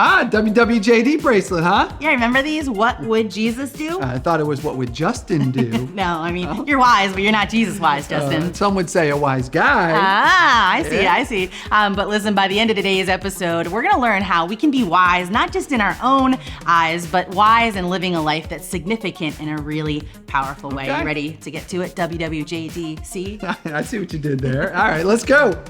WWJD bracelet, huh? Yeah, remember these? What would Jesus do? I thought it was what would Justin do. No, I mean, you're wise, but you're not Jesus wise, Justin. Some would say a wise guy. I see. But listen, by the end of today's episode, we're going to learn how we can be wise, not just in our own eyes, but wise in living a life that's significant in a really powerful way. Okay. You ready to get to it? WWJDC? I see what you did there. All right, let's go.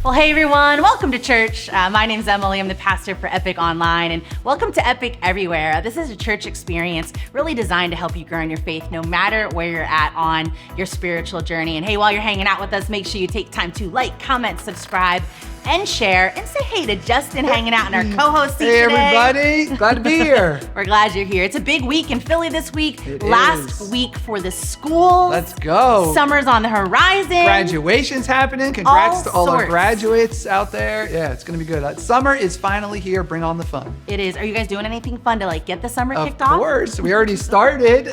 Well, hey everyone, welcome to church. My name's Emily, I'm the pastor for Epic Online, and welcome to Epic Everywhere. This is a church experience really designed to help you grow in your faith no matter where you're at on your spiritual journey. And hey, while you're hanging out with us, make sure you take time to like, comment, subscribe, and share, and say hey to Justin hanging out in our co-host seat Hey today. everybody, glad to be here. We're glad you're here. It's a big week in Philly this week. It Last is. week for the schools. Let's go. Summer's on the horizon. Graduation's happening. Congrats to all our sorts. graduates out there. Yeah, it's gonna be good. Summer is finally here. Bring on the fun. It is. Are you guys doing anything fun to get the summer Of kicked off? course, we already started.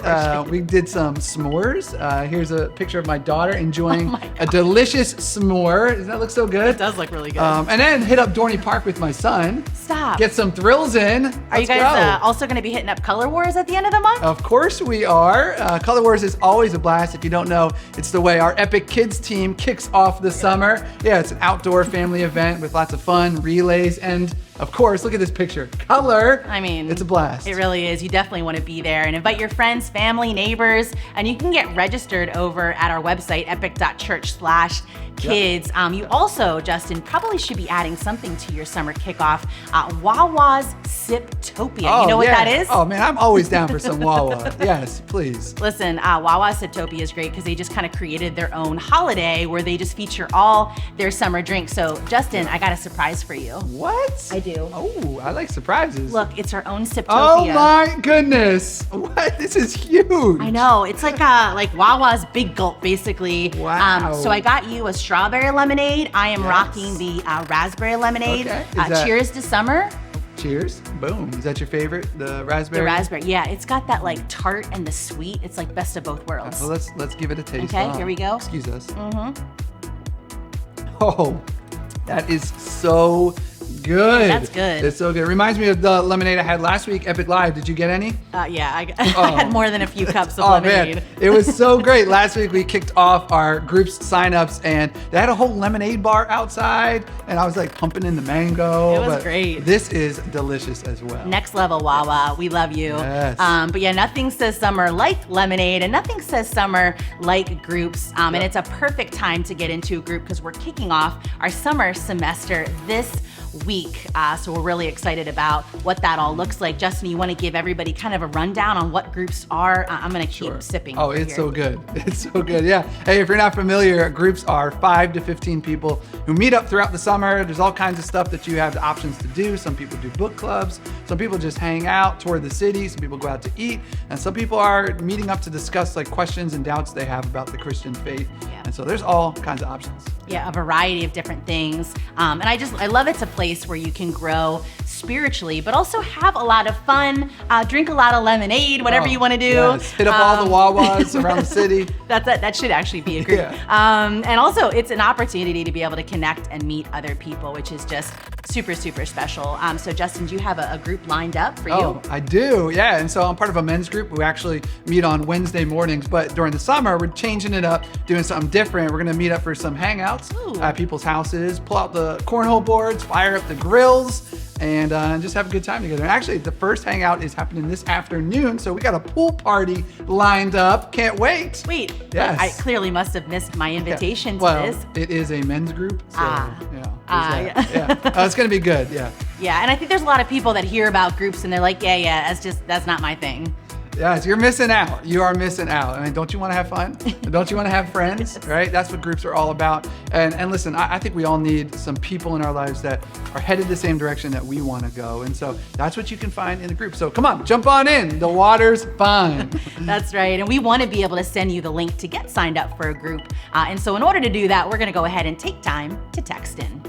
We did some s'mores. Here's a picture of my daughter enjoying a delicious s'more. Doesn't that look so good? It does look really good. And then hit up Dorney Park with my son. Stop. Get some thrills in. Are you guys also going to be hitting up Color Wars at the end of the month? Of course we are. Color Wars is always a blast. If you don't know, it's the way our Epic Kids team kicks off the summer. Yeah, it's an outdoor family event with lots of fun, relays, and of course, look at this picture. Color. I mean, it's a blast. It really is. You definitely want to be there and invite your friends, family, neighbors, and you can get registered over at our website, epic.church/kids. You also, Justin, probably should be adding something to your summer kickoff. Wawa's Siptopia. You know what that is? Oh man, I'm always down for some Wawa. Yes, please. Listen, Wawa Siptopia is great because they just kind of created their own holiday where they just feature all their summer drinks. So, Justin, I got a surprise for you. What? I do. Oh, I like surprises. Look, it's our own Siptopia. Oh my goodness. What? This is huge. I know. It's like Wawa's Big Gulp, basically. Wow. So I got you a strawberry lemonade. I am rocking the raspberry lemonade. Okay. Cheers to summer. Cheers. Boom. Is that your favorite? The raspberry? The raspberry. Yeah, it's got that tart and the sweet. It's like best of both worlds. Well, let's give it a taste. Okay, here we go. Excuse us. Mm-hmm. Oh, that is so good. That's good. It's so good. It reminds me of the lemonade I had last week, Epic Live. Did you get any? Yeah, I had more than a few cups of lemonade. Man, it was so great. Last week we kicked off our group's signups, and they had a whole lemonade bar outside, and I was like pumping in the mango. It was great. This is delicious as well. Next level, Wawa. We love you. Yes. But yeah, nothing says summer like lemonade, and nothing says summer like groups. And it's a perfect time to get into a group because we're kicking off our summer semester this week. So we're really excited about what that all looks like. Justin, you want to give everybody kind of a rundown on what groups are? I'm going to keep sipping. Oh, it's so good. It's so good. Yeah. Hey, if you're not familiar, groups are 5 to 15 people who meet up throughout the summer. There's all kinds of stuff that you have the options to do. Some people do book clubs. Some people just hang out, tour the city. Some people go out to eat. And some people are meeting up to discuss questions and doubts they have about the Christian faith. Yeah. And so there's all kinds of options. Yeah, a variety of different things. And I love it's a place where you can grow spiritually, but also have a lot of fun, drink a lot of lemonade, whatever you want to do. Yes. Hit up all the Wawas around the city. That should actually be a group. Yeah. And also, it's an opportunity to be able to connect and meet other people, which is just super, super special. So Justin, do you have a group lined up for you? Oh, I do, yeah. And so I'm part of a men's group. We actually meet on Wednesday mornings, but during the summer, we're changing it up, doing something different. We're gonna meet up for some hangouts at people's houses, pull out the cornhole boards, fire up the grills, and just have a good time together. And actually, the first hangout is happening this afternoon, so we got a pool party lined up. Can't wait. Wait, yes. I clearly must have missed my invitation to well, this. It is a men's group, so yeah. It's gonna be good, yeah. Yeah, and I think there's a lot of people that hear about groups and they're like, yeah, that's not my thing. Yes, you're missing out. You are missing out. I mean, don't you want to have fun? Don't you want to have friends, right? That's what groups are all about. And listen, I think we all need some people in our lives that are headed the same direction that we want to go. And so that's what you can find in a group. So come on, jump on in. The water's fine. That's right. And we want to be able to send you the link to get signed up for a group. And so in order to do that, we're going to go ahead and take time to text in.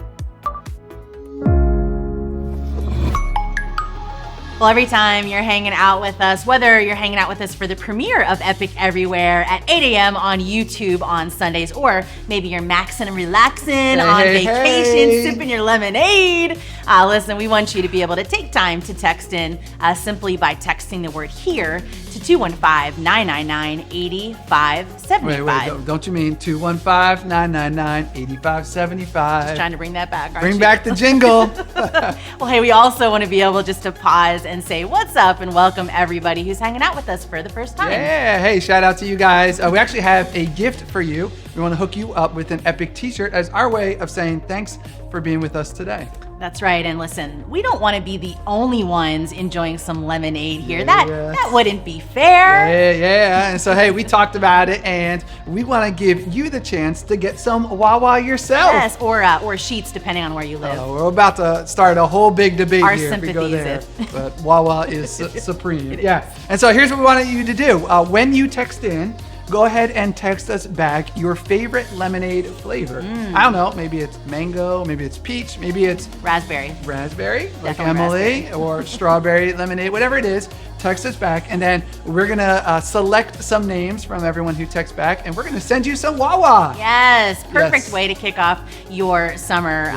Well, every time you're hanging out with us, whether you're hanging out with us for the premiere of Epic Everywhere at 8 a.m. on YouTube on Sundays, or maybe you're maxing and relaxing on vacation, sipping your lemonade. Listen, we want you to be able to take time to text in simply by texting the word HERE to 215-999-8575. Wait, don't you mean 215-999-8575? Just trying to bring that back, Bring back the jingle. Well, hey, we also want to be able just to pause and say what's up and welcome everybody who's hanging out with us for the first time. Yeah, hey, shout out to you guys. We actually have a gift for you. We want to hook you up with an Epic t-shirt as our way of saying thanks for being with us today. That's right. And listen, we don't want to be the only ones enjoying some lemonade here. That wouldn't be fair. Yeah. And so, hey, we talked about it, and we want to give you the chance to get some Wawa yourself. Yes, or Sheets, depending on where you live. We're about to start a whole big debate Our here if we go there. sympathies. But Wawa is supreme. Yeah. And so here's what we wanted you to do. When you text in, go ahead and text us back your favorite lemonade flavor. I don't know, maybe it's mango, maybe it's peach, maybe it's Raspberry, like Definitely Emily, raspberry. or strawberry lemonade, whatever it is. Text us back, and then we're gonna select some names from everyone who texts back, and we're gonna send you some Wawa. Yes, perfect Yes. way to kick off your summer.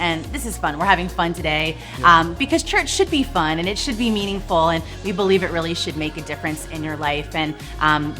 And this is fun. We're having fun today because church should be fun and it should be meaningful, and we believe it really should make a difference in your life. And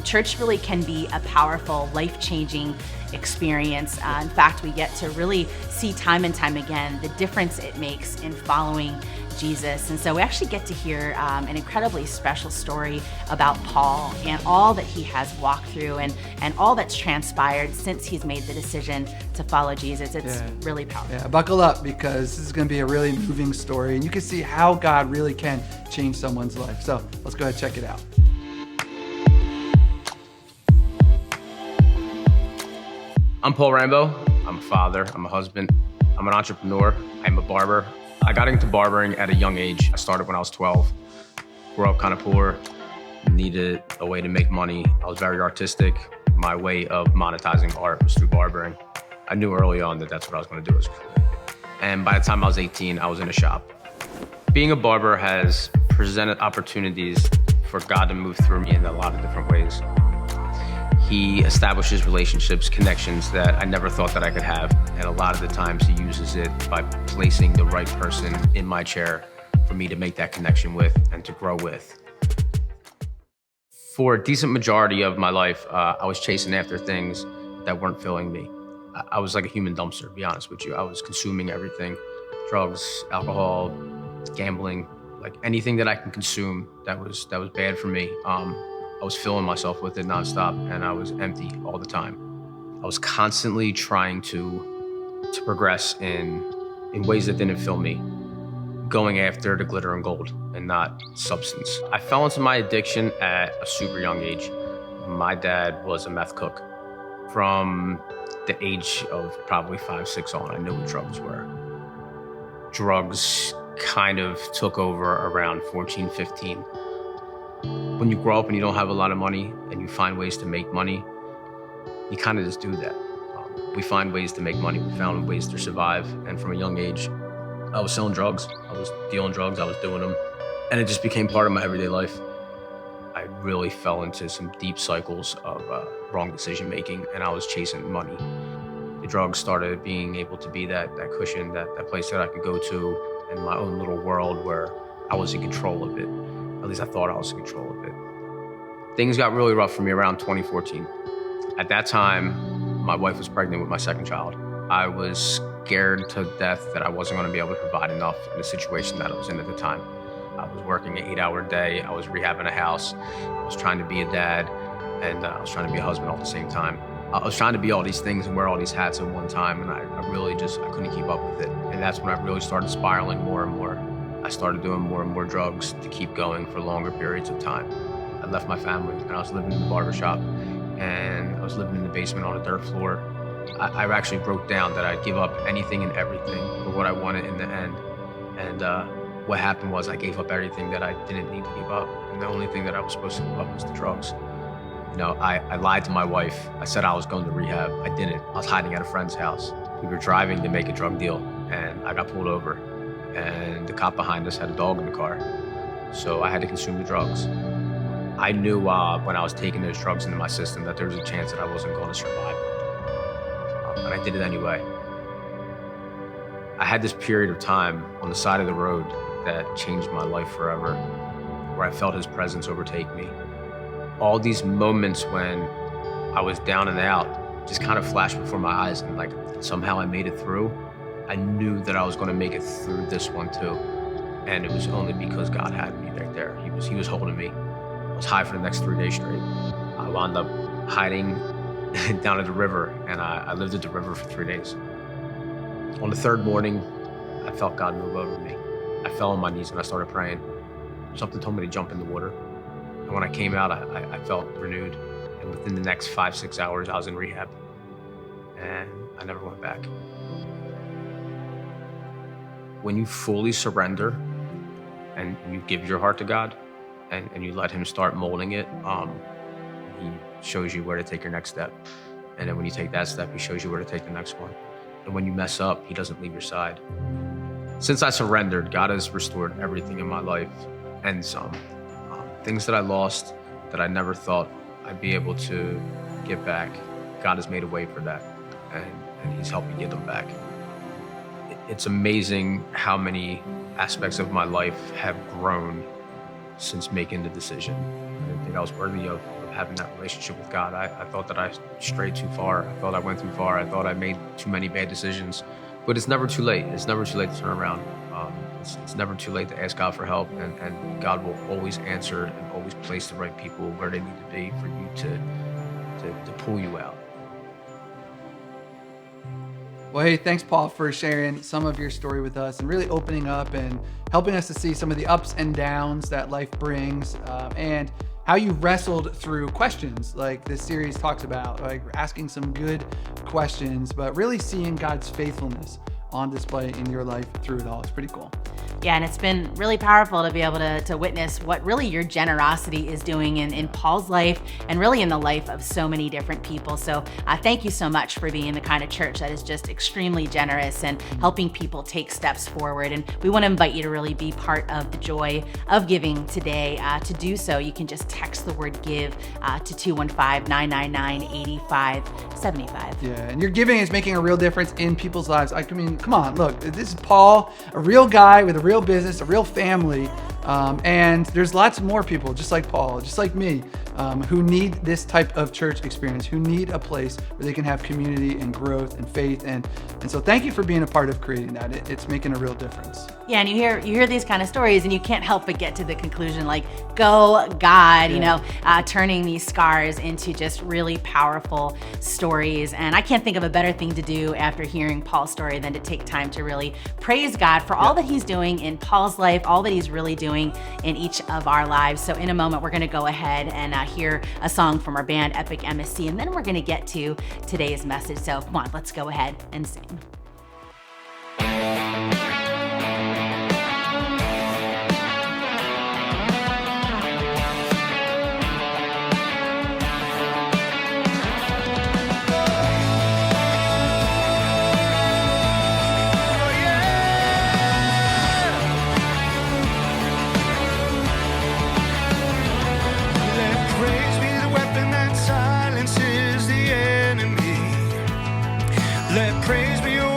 church really can be a powerful, life-changing experience. In fact, we get to really see time and time again the difference it makes in following Jesus. And so we actually get to hear an incredibly special story about Paul and all that he has walked through and all that's transpired since he's made the decision to follow Jesus. It's really powerful. Yeah, buckle up, because this is going to be a really moving story, and you can see how God really can change someone's life. So let's go ahead and check it out. I'm Paul Rambo. I'm a father. I'm a husband. I'm an entrepreneur. I'm a barber. I got into barbering at a young age. I started when I was 12. Grew up kind of poor, needed a way to make money. I was very artistic. My way of monetizing art was through barbering. I knew early on that that's what I was going to do as a career. And by the time I was 18, I was in a shop. Being a barber has presented opportunities for God to move through me in a lot of different ways. He establishes relationships, connections that I never thought that I could have. And a lot of the times he uses it by placing the right person in my chair for me to make that connection with and to grow with. For a decent majority of my life, I was chasing after things that weren't filling me. I was like a human dumpster, to be honest with you. I was consuming everything: drugs, alcohol, gambling, like anything that I can consume that was bad for me. I was filling myself with it nonstop, and I was empty all the time. I was constantly trying to progress in ways that didn't fill me, going after the glitter and gold and not substance. I fell into my addiction at a super young age. My dad was a meth cook. From the age of probably 5, 6 on, I knew what drugs were. Drugs kind of took over around 14, 15. When you grow up and you don't have a lot of money and you find ways to make money, you kind of just do that. We find ways to make money. We found ways to survive. And from a young age, I was selling drugs. I was dealing drugs. I was doing them. And it just became part of my everyday life. I really fell into some deep cycles of wrong decision making, and I was chasing money. The drugs started being able to be that cushion, that place that I could go to in my own little world where I was in control of it. At least I thought I was in control of it. Things got really rough for me around 2014. At that time, my wife was pregnant with my second child. I was scared to death that I wasn't going to be able to provide enough in the situation that I was in at the time. I was working an 8-hour day. I was rehabbing a house. I was trying to be a dad, and I was trying to be a husband all at the same time. I was trying to be all these things and wear all these hats at one time, and I really just, I couldn't keep up with it. And that's when I really started spiraling more and more. I started doing more and more drugs to keep going for longer periods of time. I left my family, and I was living in the barbershop, and I was living in the basement on a dirt floor. I actually broke down that I'd give up anything and everything for what I wanted in the end. And what happened was I gave up everything that I didn't need to give up, and the only thing that I was supposed to give up was the drugs. You know, I lied to my wife. I said I was going to rehab. I didn't. I was hiding at a friend's house. We were driving to make a drug deal, and I got pulled over. And the cop behind us had a dog in the car. So I had to consume the drugs. I knew when I was taking those drugs into my system that there was a chance that I wasn't going to survive. But I did it anyway. I had this period of time on the side of the road that changed my life forever, where I felt his presence overtake me. All these moments when I was down and out just kind of flashed before my eyes, and like somehow I made it through. I knew that I was going to make it through this one too. And it was only because God had me right there. He was holding me. I was high for the next 3 days straight. I wound up hiding down at the river, and I lived at the river for 3 days. On the third morning, I felt God move over me. I fell on my knees and I started praying. Something told me to jump in the water. And when I came out, I felt renewed. And within the next 5-6 hours, I was in rehab. And I never went back. When you fully surrender and you give your heart to God and you let him start molding it, he shows you where to take your next step. And then when you take that step, he shows you where to take the next one. And when you mess up, he doesn't leave your side. Since I surrendered, God has restored everything in my life and some. Things that I lost that I never thought I'd be able to get back, God has made a way for that. And he's helped me get them back. It's amazing how many aspects of my life have grown since making the decision. I didn't think I was worthy of having that relationship with God. I thought that I strayed too far. I thought I went too far. I thought I made too many bad decisions. But it's never too late. It's never too late to turn around. It's never too late to ask God for help, and God will always answer and always place the right people where they need to be for you to pull you out. Well, hey, thanks, Paul, for sharing some of your story with us and really opening up and helping us to see some of the ups and downs that life brings, and how you wrestled through questions like this series talks about, like asking some good questions, but really seeing God's faithfulness on display in your life through it all. It's pretty cool. Yeah, and it's been really powerful to be able to witness what really your generosity is doing in Paul's life and really in the life of so many different people. So thank you so much for being the kind of church that is just extremely generous and helping people take steps forward. And we want to invite you to really be part of the joy of giving today. To do so, you can just text the word give to 215-999-8575. Yeah, and your giving is making a real difference in people's lives. I mean, come on, look, this is Paul, a real guy with a real business, a real family, and there's lots more people just like Paul, just like me, who need this type of church experience, who need a place where they can have community and growth and faith, and so thank you for being a part of creating that. It's making a real difference. Yeah, and you hear these kind of stories, and you can't help but get to the conclusion, like, go God, turning these scars into just really powerful stories. And I can't think of a better thing to do after hearing Paul's story than to take time to really praise God for all that he's doing in Paul's life, all that he's really doing in each of our lives. So in a moment, we're going to go ahead and hear a song from our band, Epic MSC, and then we're going to get to today's message. So come on, let's go ahead and sing. Let praise be your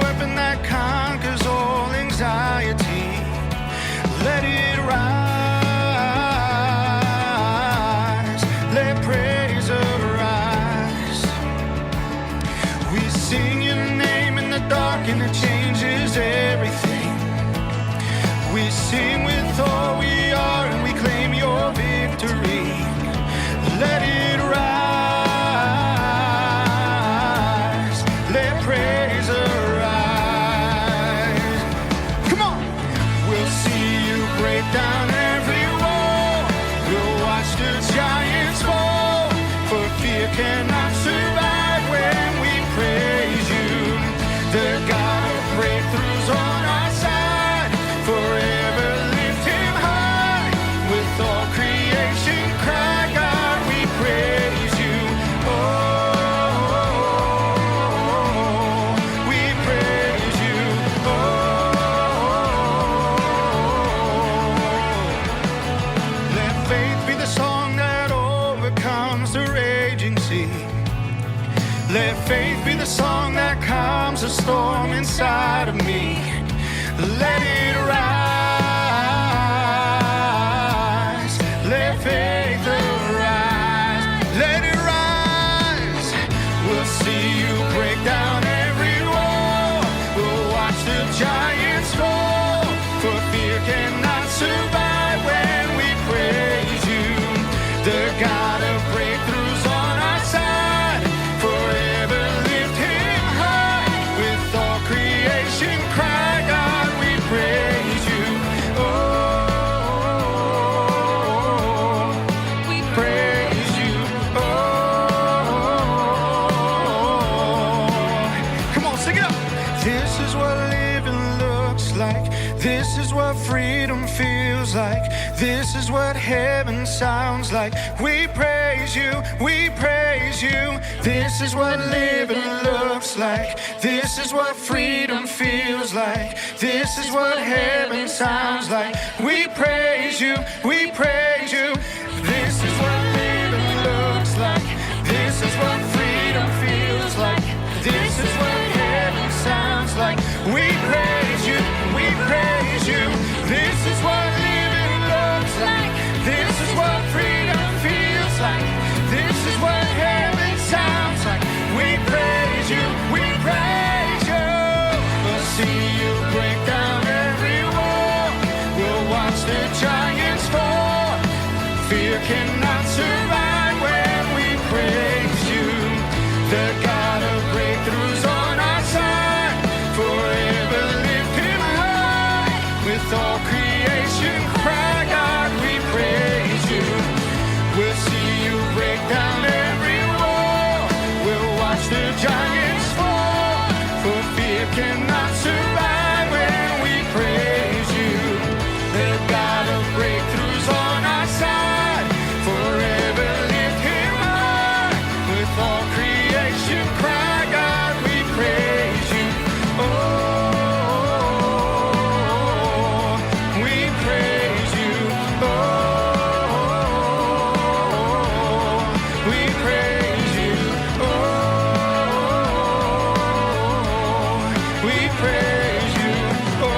Let faith be the song that calms the storm inside of me. Let it rise. Let faith arise. Let it rise. We'll see you break down every wall. We'll watch the giants fall. For fear cannot survive when we praise you. The God of breakthroughs on our side. Forever lift him high. With all creation cry, God, we praise you. Oh, we praise you. Oh, come on, sing it up. This is what living looks like. This is what freedom feels like. This is what heaven sounds like. We praise you, we praise you. This is what living looks like. This is what freedom feels like. This is what heaven sounds like. We praise you, we praise you. This is what living looks like. This is what freedom feels like. This is what heaven sounds like. We praise you, we praise you. This is what living looks like. This is what freedom feels like. This is what heaven sounds like. We praise you, we praise you. We'll see you break down every wall. We'll watch the giants fall. Fear cannot survive when we praise you. The God of breakthroughs on our side. Forever lift him high. With all creation cry, God, we praise you. We'll see you break down every wall. We'll watch the giants fall. For fear cannot survive when we praise you. The God of breakthroughs on our side. Forever lift him high. With all creation cry, God, we praise you. Oh, we praise you. Oh, we praise you. Oh, we praise you. Oh,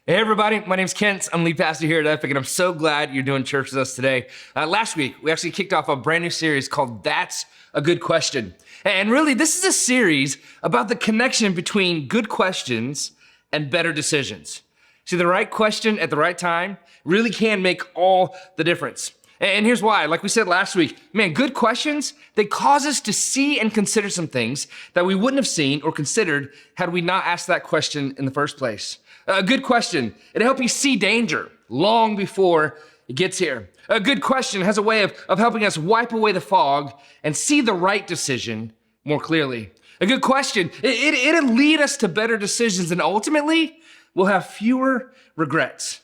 Hey everybody, my name's Kent. I'm lead pastor here at Epic, and I'm so glad you're doing church with us today. Last week, we actually kicked off a brand new series called That's a Good Question. And really, this is a series about the connection between good questions and better decisions. See, the right question at the right time really can make all the difference. And here's why. Like we said last week, man, good questions, they cause us to see and consider some things that we wouldn't have seen or considered had we not asked that question in the first place. A good question, it'll help you see danger long before it gets here. A good question has a way of helping us wipe away the fog and see the right decision more clearly. A good question, it'll lead us to better decisions, and ultimately, we'll have fewer regrets.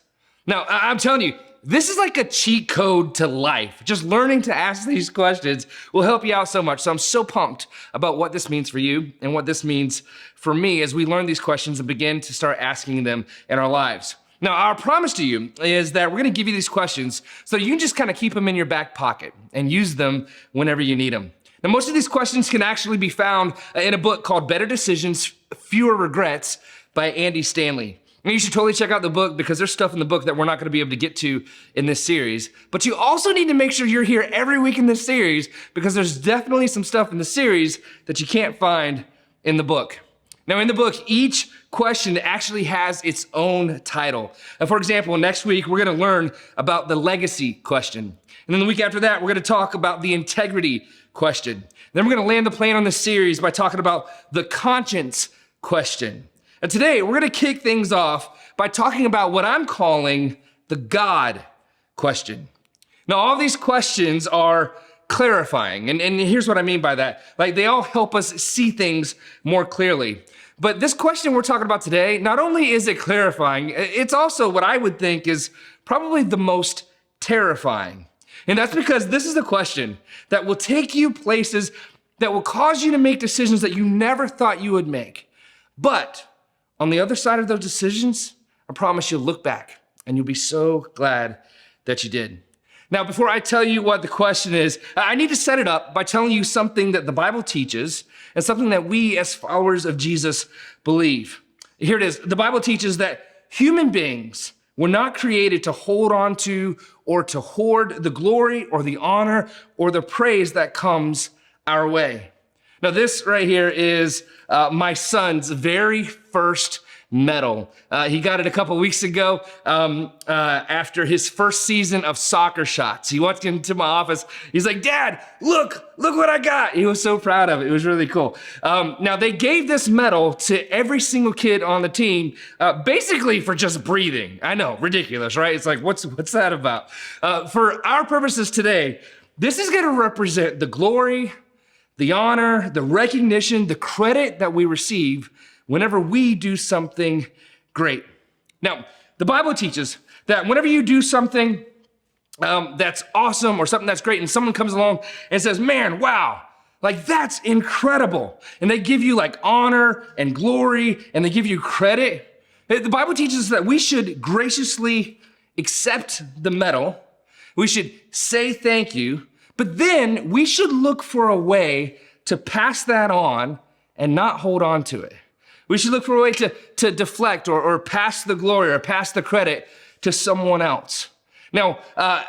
Now, I'm telling you, this is like a cheat code to life. Just learning to ask these questions will help you out so much. So I'm so pumped about what this means for you and what this means for me as we learn these questions and begin to start asking them in our lives. Now, our promise to you is that we're gonna give you these questions so you can just kind of keep them in your back pocket and use them whenever you need them. Now, most of these questions can actually be found in a book called Better Decisions, Fewer Regrets by Andy Stanley. And you should totally check out the book because there's stuff in the book that we're not gonna be able to get to in this series. But you also need to make sure you're here every week in this series because there's definitely some stuff in the series that you can't find in the book. Now in the book, each question actually has its own title. And for example, next week, we're gonna learn about the legacy question. And then the week after that, we're gonna talk about the integrity question. Then we're gonna land the plane on this series by talking about the conscience question. And today, we're gonna kick things off by talking about what I'm calling the God question. Now, all these questions are clarifying. And here's what I mean by that. Like, they all help us see things more clearly. But this question we're talking about today, not only is it clarifying, it's also what I would think is probably the most terrifying. And that's because this is the question that will take you places that will cause you to make decisions that you never thought you would make. But on the other side of those decisions, I promise you'll look back and you'll be so glad that you did. Now, before I tell you what the question is, I need to set it up by telling you something that the Bible teaches and something that we as followers of Jesus believe. Here it is. The Bible teaches that human beings were not created to hold on to or to hoard the glory or the honor or the praise that comes our way. Now, this right here is my son's very first medal. He got it a couple weeks ago after his first season of soccer shots. He walked into my office. He's like, "Dad, look what I got." He was so proud of it. It was really cool. Now, they gave this medal to every single kid on the team, basically for just breathing. I know, ridiculous, right? It's like, what's that about? For our purposes today, this is going to represent the glory, the honor, the recognition, the credit that we receive whenever we do something great. Now, the Bible teaches that whenever you do something that's awesome or something that's great, and someone comes along and says, "Man, wow, like that's incredible," and they give you like honor and glory and they give you credit, the Bible teaches that we should graciously accept the medal. We should say thank you, but then we should look for a way to pass that on and not hold on to it. We should look for a way to deflect or pass the glory or pass the credit to someone else. Now,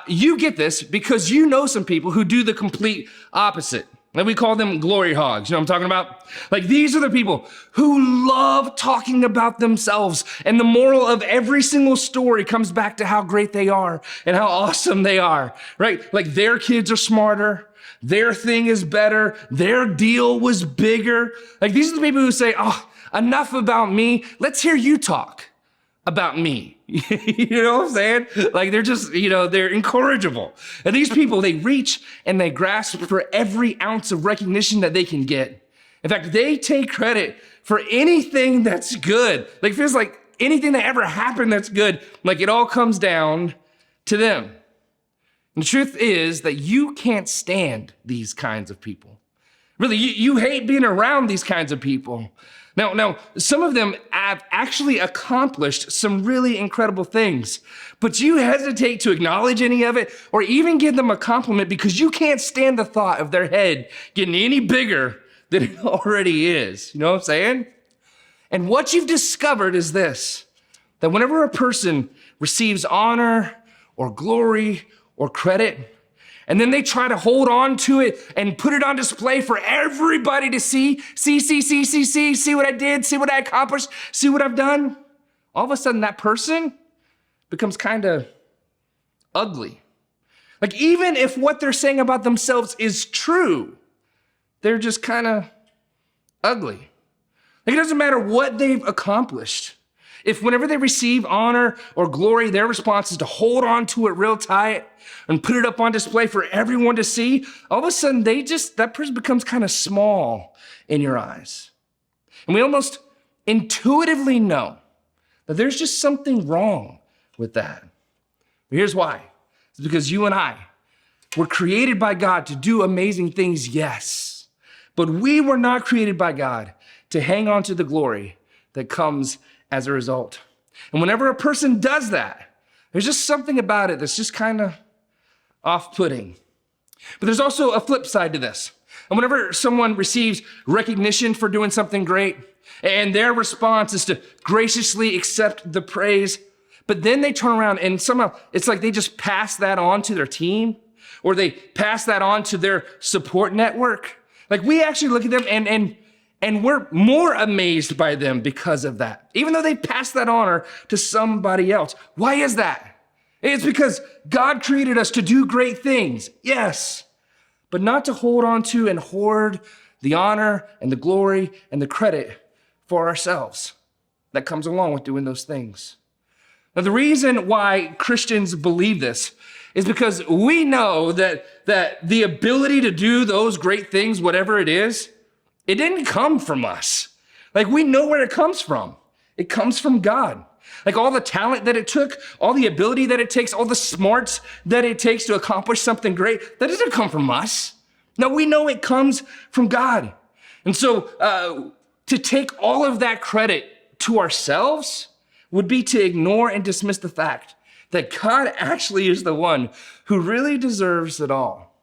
you get this because you know some people who do the complete opposite. And we call them glory hogs. You know what I'm talking about? Like, these are the people who love talking about themselves. And the moral of every single story comes back to how great they are and how awesome they are, right? Like, their kids are smarter. Their thing is better. Their deal was bigger. Like, these are the people who say, "Oh, enough about me. Let's hear you talk about me." You know what I'm saying? Like, they're just, they're incorrigible. And these people, they reach and they grasp for every ounce of recognition that they can get. In fact, they take credit for anything that's good. Like, it feels like anything that ever happened that's good, like it all comes down to them. And the truth is that you can't stand these kinds of people. Really, you hate being around these kinds of people. Now, some of them have actually accomplished some really incredible things, but you hesitate to acknowledge any of it or even give them a compliment because you can't stand the thought of their head getting any bigger than it already is. You know what I'm saying? And what you've discovered is this, that whenever a person receives honor or glory or credit, and then they try to hold on to it and put it on display for everybody to see what I did, see what I accomplished, see what I've done. All of a sudden, that person becomes kind of ugly. Like, even if what they're saying about themselves is true, they're just kind of ugly. Like, it doesn't matter what they've accomplished. If whenever they receive honor or glory, their response is to hold on to it real tight and put it up on display for everyone to see, all of a sudden that person becomes kind of small in your eyes. And we almost intuitively know that there's just something wrong with that. But here's why. It's because you and I were created by God to do amazing things, yes. But we were not created by God to hang on to the glory that comes as a result. And whenever a person does that, there's just something about it that's just kind of off-putting. But there's also a flip side to this. And whenever someone receives recognition for doing something great, and their response is to graciously accept the praise, but then they turn around and somehow it's like they just pass that on to their team, or they pass that on to their support network. Like, we actually look at them and we're more amazed by them because of that, even though they passed that honor to somebody else. Why is that? It's because God created us to do great things, yes, but not to hold on to and hoard the honor and the glory and the credit for ourselves that comes along with doing those things. Now, the reason why Christians believe this is because we know that the ability to do those great things, whatever it is, it didn't come from us. Like, we know where it comes from. It comes from God. Like, all the talent that it took, all the ability that it takes, all the smarts that it takes to accomplish something great, that doesn't come from us. No, we know it comes from God. And so to take all of that credit to ourselves would be to ignore and dismiss the fact that God actually is the one who really deserves it all.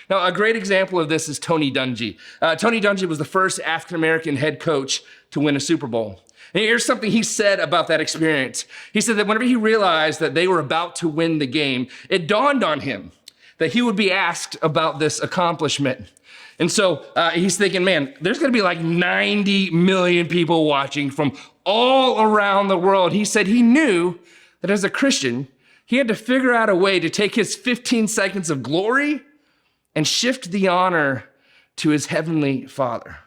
Now, a great example of this is Tony Dungy. Tony Dungy was the first African-American head coach to win a Super Bowl. And here's something he said about that experience. He said that whenever he realized that they were about to win the game, it dawned on him that he would be asked about this accomplishment. And so he's thinking, man, there's gonna be like 90 million people watching from all around the world. He said he knew that as a Christian, he had to figure out a way to take his 15 seconds of glory and shift the honor to his heavenly Father.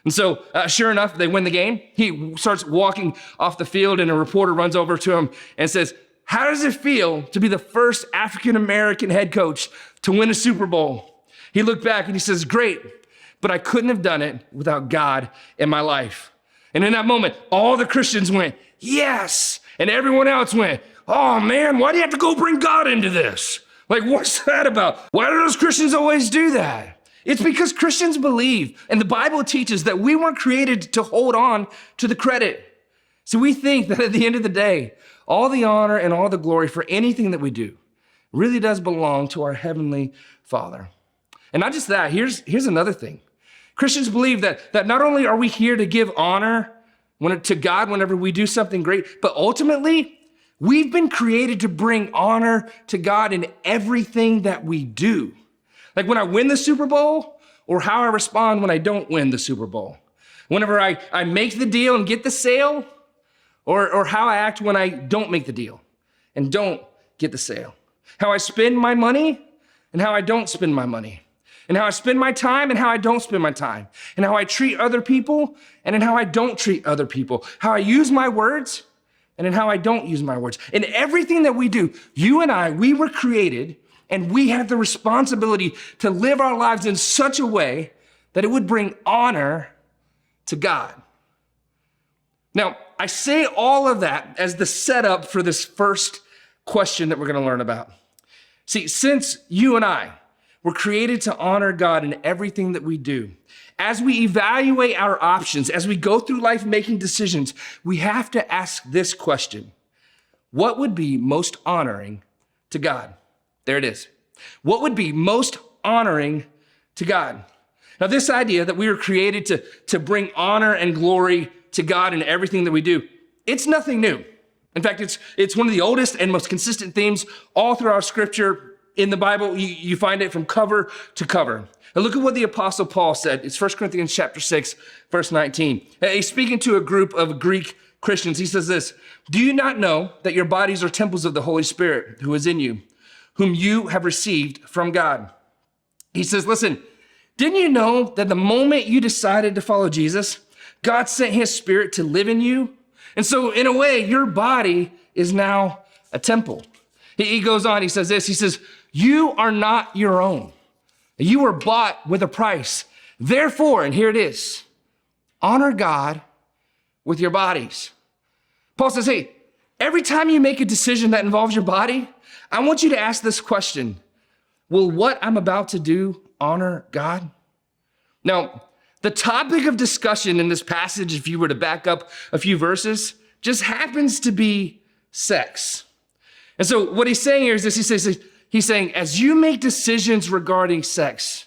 And so, sure enough, they win the game. He starts walking off the field, and a reporter runs over to him and says, "How does it feel to be the first African-American head coach to win a Super Bowl?" He looked back and he says, "Great, but I couldn't have done it without God in my life." And in that moment, all the Christians went, "Yes." And everyone else went, "Oh man, why do you have to go bring God into this? Like, what's that about? Why do those Christians always do that?" It's because Christians believe, and the Bible teaches, that we weren't created to hold on to the credit. So we think that at the end of the day, all the honor and all the glory for anything that we do really does belong to our heavenly Father. And not just that, here's another thing. Christians believe that not only are we here to give honor to God whenever we do something great, but ultimately, we've been created to bring honor to God in everything that we do. Like when I win the Super Bowl, or how I respond when I don't win the Super Bowl. Whenever I make the deal and get the sale, or how I act when I don't make the deal and don't get the sale. How I spend my money and how I don't spend my money. And how I spend my time and how I don't spend my time. And how I treat other people and in how I don't treat other people. How I use my words and in how I don't use my words. In everything that we do, you and I, we were created and we have the responsibility to live our lives in such a way that it would bring honor to God. Now, I say all of that as the setup for this first question that we're going to learn about. See, since you and I were created to honor God in everything that we do, as we evaluate our options, as we go through life making decisions, we have to ask this question: what would be most honoring to God? There it is. What would be most honoring to God? Now, this idea that we were created to bring honor and glory to God in everything that we do, it's nothing new. In fact, it's one of the oldest and most consistent themes all throughout Scripture. In the Bible, you find it from cover to cover. Now look at what the Apostle Paul said. It's 1 Corinthians chapter 6, verse 19. He's speaking to a group of Greek Christians. He says this: "Do you not know that your bodies are temples of the Holy Spirit who is in you, whom you have received from God?" He says, listen, didn't you know that the moment you decided to follow Jesus, God sent his Spirit to live in you? And so in a way, your body is now a temple. He goes on, he says this, he says, "You are not your own. You were bought with a price. Therefore," and here it is, "honor God with your bodies." Paul says, hey, every time you make a decision that involves your body, I want you to ask this question: will what I'm about to do honor God? Now, the topic of discussion in this passage, if you were to back up a few verses, just happens to be sex. And so what he's saying here is this: he's saying, as you make decisions regarding sex,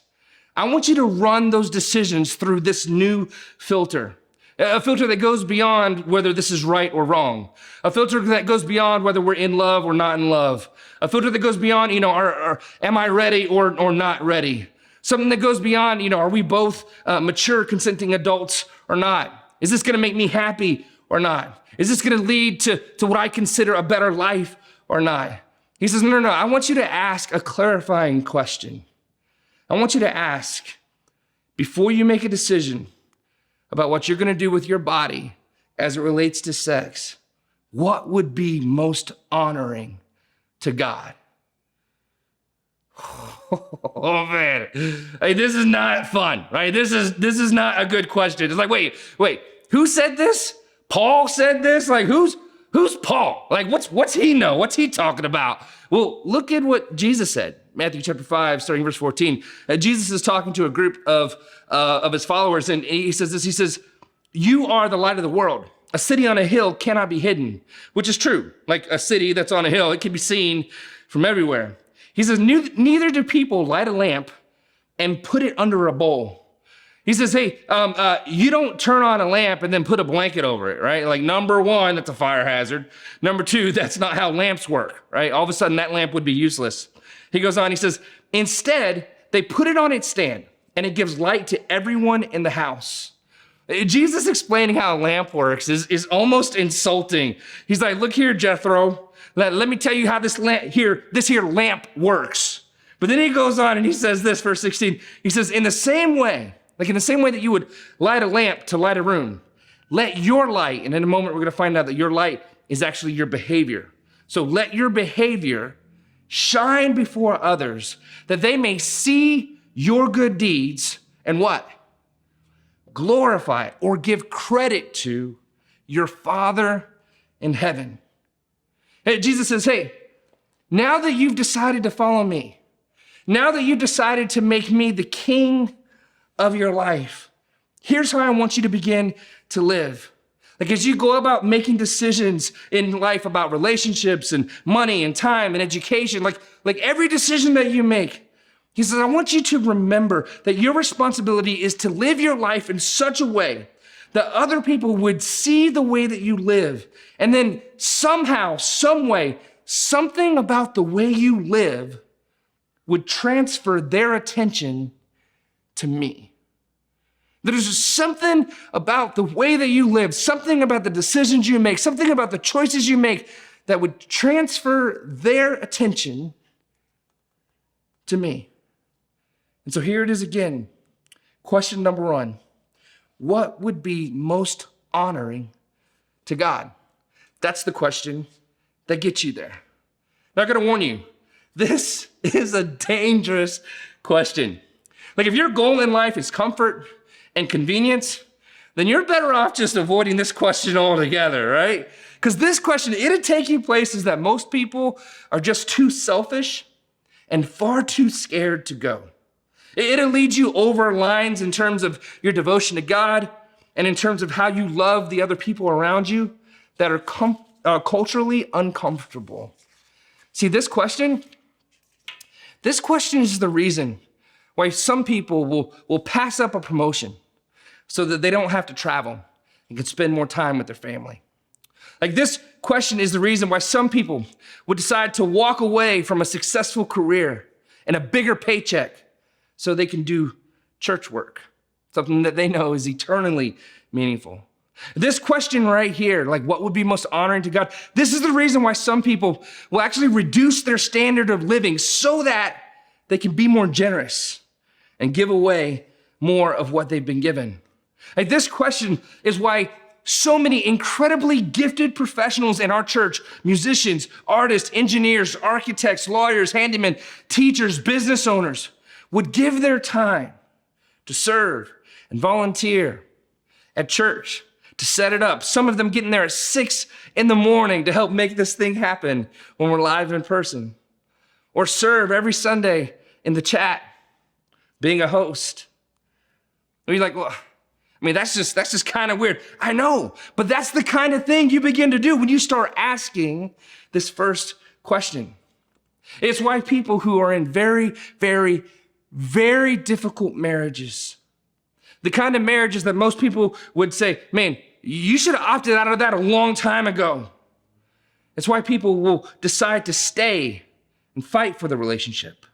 I want you to run those decisions through this new filter. A filter that goes beyond whether this is right or wrong. A filter that goes beyond whether we're in love or not in love. A filter that goes beyond, am I ready or not ready? Something that goes beyond, are we both mature, consenting adults or not? Is this gonna make me happy or not? Is this gonna lead to what I consider a better life or not? He says, no, I want you to ask a clarifying question. I want you to ask, before you make a decision about what you're gonna do with your body as it relates to sex, what would be most honoring to God? Oh man, hey, this is not fun, right? This is not a good question. It's like, wait, who said this? Paul said this? Like, who's Paul? Like, what's he know? What's he talking about? Well, look at what Jesus said. Matthew chapter 5, starting verse 14. Jesus is talking to a group of his followers, and he says this. He says, "You are the light of the world. A city on a hill cannot be hidden," which is true. Like a city that's on a hill, it can be seen from everywhere. He says, "Neither do people light a lamp and put it under a bowl." He says, hey, you don't turn on a lamp and then put a blanket over it, right? Like, number one, that's a fire hazard. Number two, that's not how lamps work, right? All of a sudden, that lamp would be useless. He goes on, he says, instead, they put it on its stand, and it gives light to everyone in the house. Jesus explaining how a lamp works is almost insulting. He's like, look here, Jethro, let me tell you how this here lamp works. But then he goes on and he says this, verse 16, he says, in the same way that you would light a lamp to light a room, let your light, and in a moment we're gonna find out that your light is actually your behavior. So let your behavior shine before others, that they may see your good deeds and what? Glorify or give credit to your Father in heaven. Hey, Jesus says, hey, now that you've decided to follow me, now that you've decided to make me the king of your life, here's how I want you to begin to live. Like, as you go about making decisions in life about relationships and money and time and education, like every decision that you make, he says, I want you to remember that your responsibility is to live your life in such a way that other people would see the way that you live. And then somehow, some way, something about the way you live would transfer their attention to me. There's just something about the way that you live, something about the decisions you make, something about the choices you make that would transfer their attention to me. And so here it is again. Question number one, what would be most honoring to God? That's the question that gets you there. Now, I'm gonna warn you, this is a dangerous question. Like, if your goal in life is comfort and convenience, then you're better off just avoiding this question altogether, right? Because this question, it'll take you places that most people are just too selfish and far too scared to go. It'll lead you over lines in terms of your devotion to God and in terms of how you love the other people around you that are culturally uncomfortable. See, this question is the reason why some people will pass up a promotion so that they don't have to travel and can spend more time with their family. Like, this question is the reason why some people would decide to walk away from a successful career and a bigger paycheck so they can do church work, something that they know is eternally meaningful. This question right here, like what would be most honoring to God, this is the reason why some people will actually reduce their standard of living so that they can be more generous and give away more of what they've been given. Like, this question is why so many incredibly gifted professionals in our church, musicians, artists, engineers, architects, lawyers, handymen, teachers, business owners, would give their time to serve and volunteer at church, to set it up. Some of them getting there at 6 a.m. to help make this thing happen when we're live in person. Or serve every Sunday in the chat, being a host. And you're like, well, I mean, that's just kind of weird. I know, but that's the kind of thing you begin to do when you start asking this first question. It's why people who are in very, very, very difficult marriages, the kind of marriages that most people would say, man, you should have opted out of that a long time ago. It's why people will decide to stay and fight for the relationship.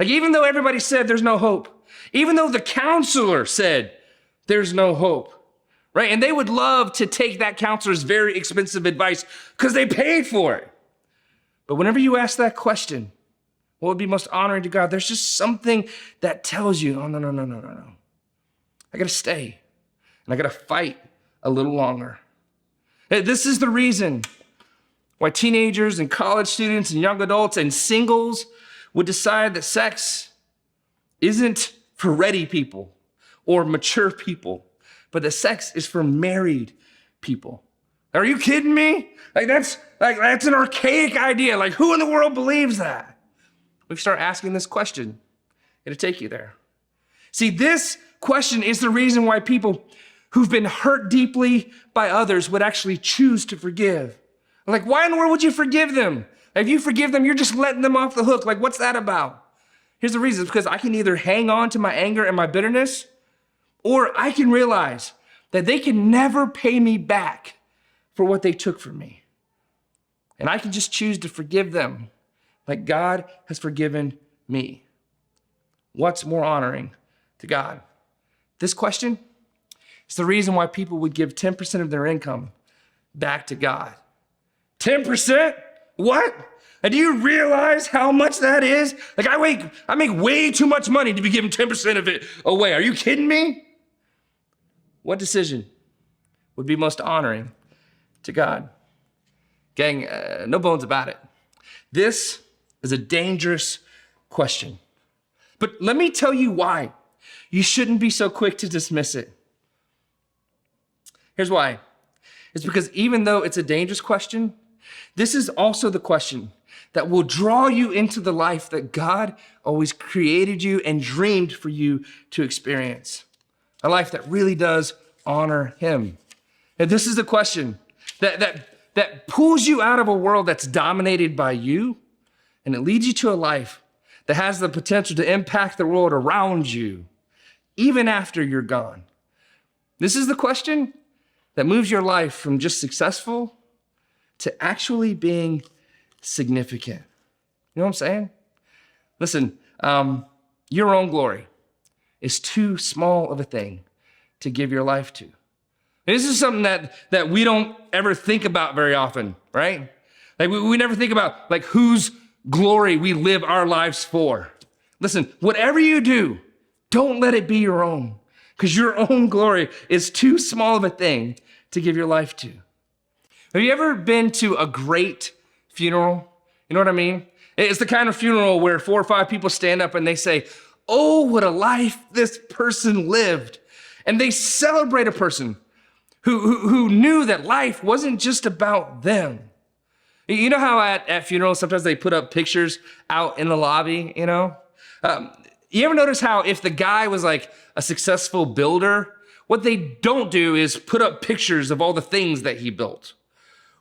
Like, even though everybody said there's no hope, even though the counselor said there's no hope, right? And they would love to take that counselor's very expensive advice because they paid for it. But whenever you ask that question, what would be most honoring to God? There's just something that tells you, oh, no. I gotta stay, and I gotta fight a little longer. This is the reason why teenagers and college students and young adults and singles would decide that sex isn't for ready people or mature people, but that sex is for married people. Are you kidding me? That's an archaic idea. Like, who in the world believes that? We start asking this question, it'll take you there. See, this question is the reason why people who've been hurt deeply by others would actually choose to forgive. Like, why in the world would you forgive them? If you forgive them, you're just letting them off the hook. Like, what's that about? Here's the reason. It's because I can either hang on to my anger and my bitterness, or I can realize that they can never pay me back for what they took from me. And I can just choose to forgive them like God has forgiven me. What's more honoring to God? This question is the reason why people would give 10% of their income back to God. 10%? What? And do you realize how much that is? Like, I make way too much money to be giving 10% of it away. Are you kidding me? What decision would be most honoring to God? Gang, no bones about it. This is a dangerous question. But let me tell you why you shouldn't be so quick to dismiss it. Here's why. It's because even though it's a dangerous question, this is also the question that will draw you into the life that God always created you and dreamed for you to experience. A life that really does honor Him. And this is the question that pulls you out of a world that's dominated by you, and it leads you to a life that has the potential to impact the world around you, even after you're gone. This is the question that moves your life from just successful to actually being significant. You know what I'm saying? Listen, your own glory is too small of a thing to give your life to. And this is something that we don't ever think about very often, right? Like we never think about like whose glory we live our lives for. Listen, whatever you do, don't let it be your own, because your own glory is too small of a thing to give your life to. Have you ever been to a great funeral? You know what I mean? It's the kind of funeral where 4 or 5 people stand up and they say, "Oh, what a life this person lived." And they celebrate a person who knew that life wasn't just about them. You know how at funerals, sometimes they put up pictures out in the lobby, you know? You ever notice how if the guy was like a successful builder, what they don't do is put up pictures of all the things that he built.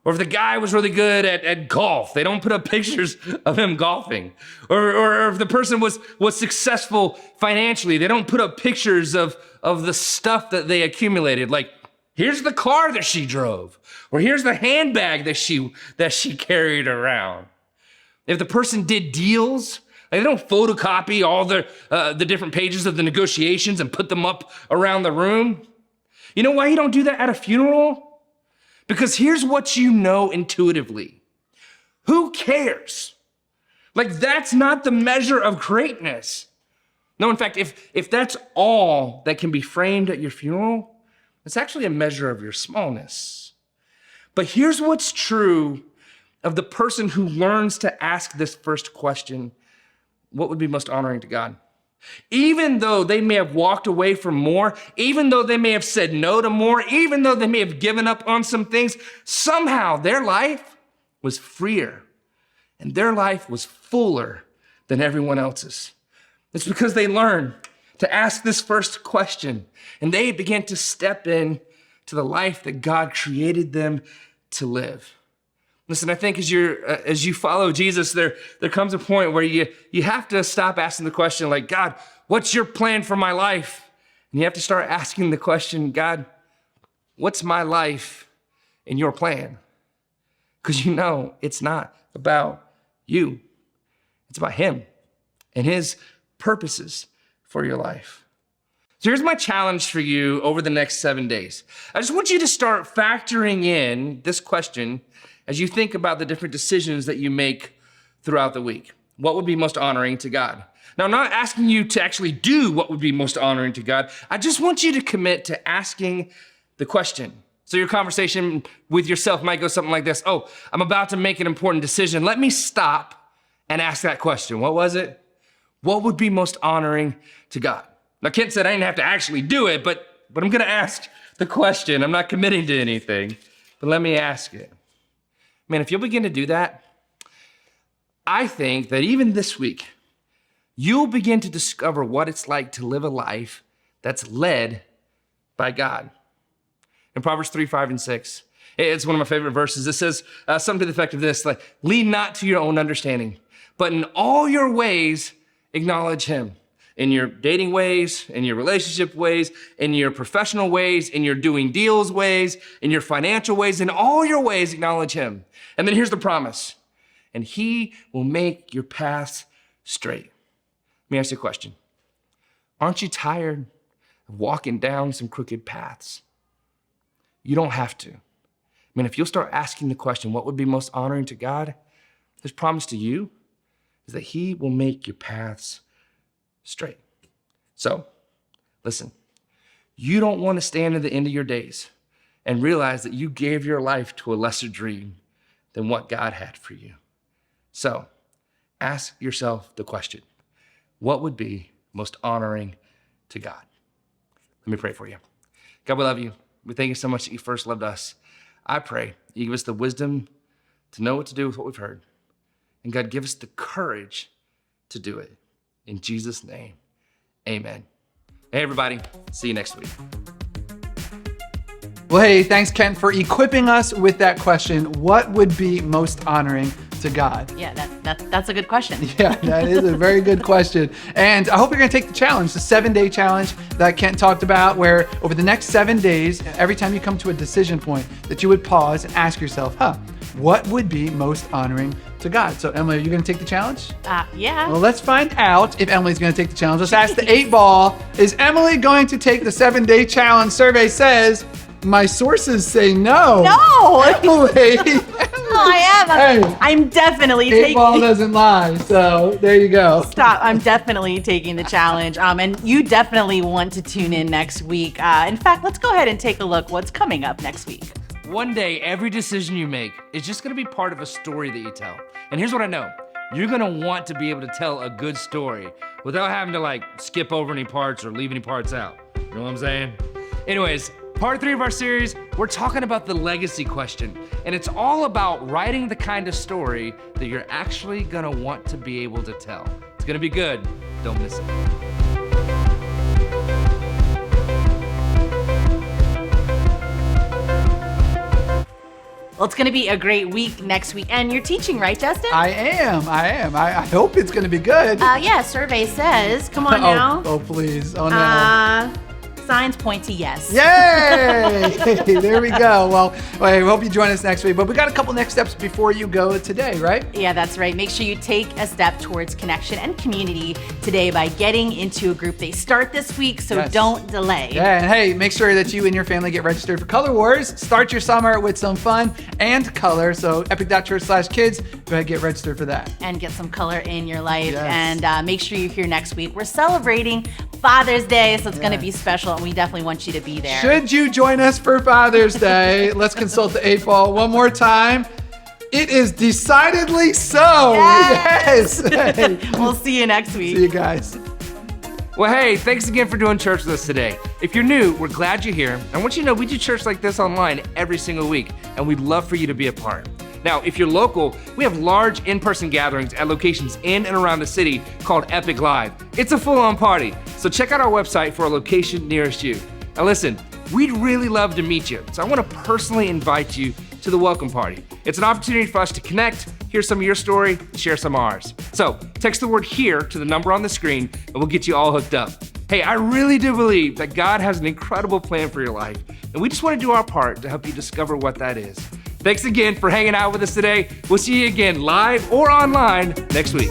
Or if the guy was really good at golf, they don't put up pictures of him golfing. Or if the person was successful financially, they don't put up pictures of the stuff that they accumulated. Like, here's the car that she drove, or here's the handbag that she carried around. If the person did deals, like they don't photocopy all the different pages of the negotiations and put them up around the room. You know why you don't do that at a funeral? Because here's what you know intuitively. Who cares? Like, that's not the measure of greatness. No, in fact, if that's all that can be framed at your funeral, it's actually a measure of your smallness. But here's what's true of the person who learns to ask this first question: what would be most honoring to God? Even though they may have walked away from more, even though they may have said no to more, even though they may have given up on some things, somehow their life was freer and their life was fuller than everyone else's. It's because they learned to ask this first question and they began to step in to the life that God created them to live. Listen, I think as you follow Jesus, there comes a point where you have to stop asking the question like, "God, what's your plan for my life?" And you have to start asking the question, "God, what's my life in your plan?" Because you know it's not about you. It's about Him and His purposes for your life. So here's my challenge for you over the next 7 days. I just want you to start factoring in this question as you think about the different decisions that you make throughout the week. What would be most honoring to God? Now, I'm not asking you to actually do what would be most honoring to God. I just want you to commit to asking the question. So your conversation with yourself might go something like this: "Oh, I'm about to make an important decision. Let me stop and ask that question. What was it? What would be most honoring to God? Now, Kent said I didn't have to actually do it, but I'm gonna ask the question. I'm not committing to anything, but let me ask it. Man, if you'll begin to do that, I think that even this week, you'll begin to discover what it's like to live a life that's led by God. In Proverbs 3, 5, and 6, it's one of my favorite verses. It says something to the effect of this, like, lean not to your own understanding, but in all your ways, acknowledge him. In your dating ways, in your relationship ways, in your professional ways, in your doing deals ways, in your financial ways, in all your ways, acknowledge him. And then here's the promise. And he will make your paths straight. Let me ask you a question. Aren't you tired of walking down some crooked paths? You don't have to. I mean, if you'll start asking the question, what would be most honoring to God? His promise to you is that he will make your paths straight. So, listen, you don't want to stand at the end of your days and realize that you gave your life to a lesser dream than what God had for you. So, ask yourself the question, what would be most honoring to God? Let me pray for you. God, we love you. We thank you so much that you first loved us. I pray you give us the wisdom to know what to do with what we've heard. And God, give us the courage to do it. In Jesus' name, amen. Hey, everybody. See you next week. Well, hey, thanks, Kent, for equipping us with that question. What would be most honoring to God? Yeah, that's a good question. Yeah, that is a very good question. And I hope you're going to take the challenge, the 7-day challenge that Kent talked about, where over the next 7 days, every time you come to a decision point, that you would pause and ask yourself, what would be most honoring to God? So, Emily, are you going to take the challenge? Yeah. Well, let's find out if Emily's going to take the challenge. Let's ask the 8 ball. Is Emily going to take the 7-day challenge? Survey says, my sources say no. No! Emily. I am. Hey, I'm definitely 8 taking. ball doesn't lie. So there you go. Stop. I'm definitely taking the challenge. And you definitely want to tune in next week. In fact, let's go ahead and take a look what's coming up next week. One day, every decision you make is just gonna be part of a story that you tell. And here's what I know. You're gonna want to be able to tell a good story without having to skip over any parts or leave any parts out. You know what I'm saying? Anyways, part 3 of our series, we're talking about the legacy question. And it's all about writing the kind of story that you're actually gonna want to be able to tell. It's gonna be good. Don't miss it. Well, it's going to be a great week next week. And you're teaching, right, Justin? I am. I hope it's going to be good. Yeah, survey says. Come on now. Oh, please. Oh, no. Signs point to yes. Yay! There we go. Well, I hope you join us next week. But we got a couple next steps before you go today, right? Yeah, that's right. Make sure you take a step towards connection and community today by getting into a group. They start this week, so don't delay. Yeah, and hey, make sure that you and your family get registered for Color Wars. Start your summer with some fun and color. So epic.church/kids, go ahead and get registered for that. And get some color in your life. Yes. And make sure you're here next week. We're celebrating Father's Day, so it's going to be special, and we definitely want you to be there. Should you join us for Father's Day, let's consult the 8 ball one more time. It is decidedly so. Yes. Hey. We'll see you next week. See you guys. Well, hey, thanks again for doing church with us today. If you're new, we're glad you're here. I want you to know we do church like this online every single week, and we'd love for you to be a part. Now, if you're local, we have large in-person gatherings at locations in and around the city called Epic Live. It's a full-on party, so check out our website for a location nearest you. Now listen, we'd really love to meet you, so I want to personally invite you to the welcome party. It's an opportunity for us to connect, hear some of your story, share some of ours. So text the word HERE to the number on the screen, and we'll get you all hooked up. Hey, I really do believe that God has an incredible plan for your life, and we just want to do our part to help you discover what that is. Thanks again for hanging out with us today. We'll see you again live or online next week.